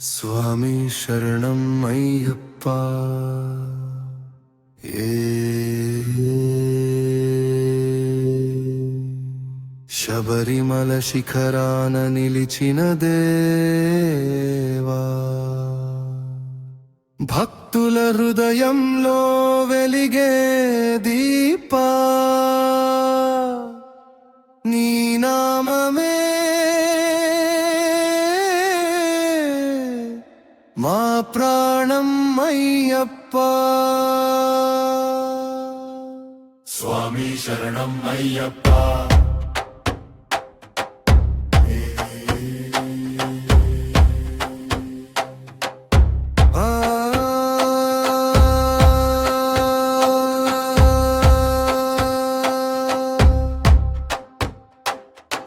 స్వామి శరణం అయ్యప్ప. శబరిమల శిఖరాన నిలిచిన దేవా, భక్తుల హృదయంలో వెలిగే దీపా, నీ నామమే మా ప్రాణం అయ్యప్ప. స్వామి శరణం అయ్యప్ప.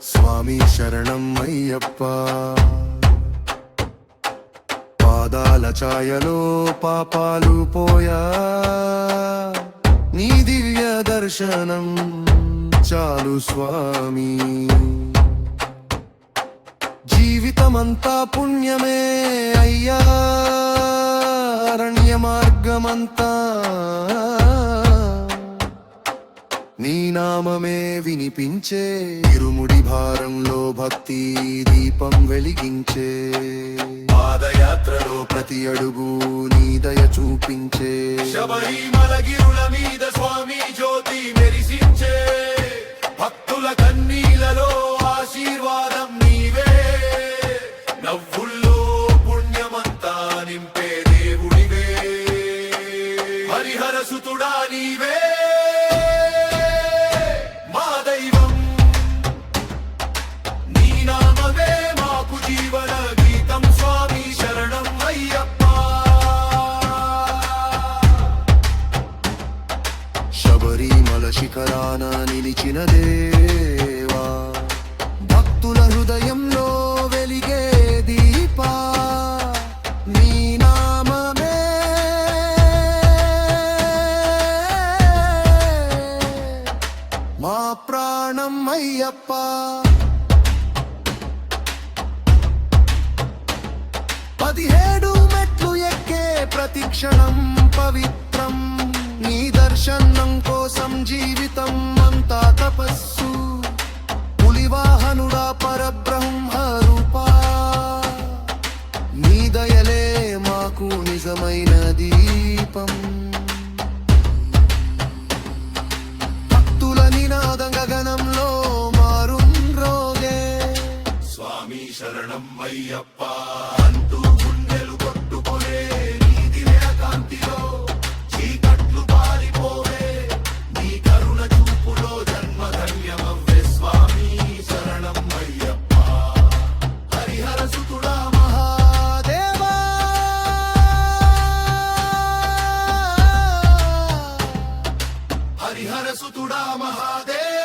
స్వామి శరణం అయ్యప్ప. పాదాల ఛాయలో పాపాలు పోయా, నీ దివ్య దర్శనం చాలు స్వామి. జీవితమంతా పుణ్యమే అయ్యా, అరణ్య మార్గమంతా నీ నామమే వినిపించే. ఇరుముడి భారంలో భక్తి దీపం వెలిగించే. పాదయాత్రలో ప్రతి అడుగు నీ దయ చూపించే. శబరిమల గిరుల మీద స్వామి జ్యోతి మెరిసించే. భక్తుల కన్నీలలో ఆశీర్వాదం నీవే. నవ్వుల్లో పుణ్యమంతా నింపే దేవుడివే. హరిహర సుతుడా నీవే మా దైవం. నీ నామమే మాకు జీవన గీతం. స్వామి శరణం అయ్యప్ప. శబరిమల శిఖరాన నిలిచిన దేవా, భక్తుల హృదయంలో వెలిగే దీపా, నీ నామమే మా ప్రాణం అయ్యప్ప. 17 మెట్లు ఎక్కే ప్రతి క్షణం పవిత్రం. నీ దర్శనం కోసం జీవితం అంతా తపస్సు. పులివాహనుడా పరబ్రహ్మ రూపా, నీ దయలే మాకు నిజమైన దీపం. భక్తుల నినాదం గగనంలో మారుం రోగే. స్వామి శరణం అయ్యప్ప అంటూ గుండెలు కొట్టుకోలే. నీ దివ్య కాంతిలో చీకట్లు పారిపోవే. నీ కరుణ చూపులో జన్మ ధన్యమవ్వే. స్వామి శరణం అయ్యప్ప. హరిహర సుతుడా మహాదేవా, హరిహర సుతుడా మహాదేవ.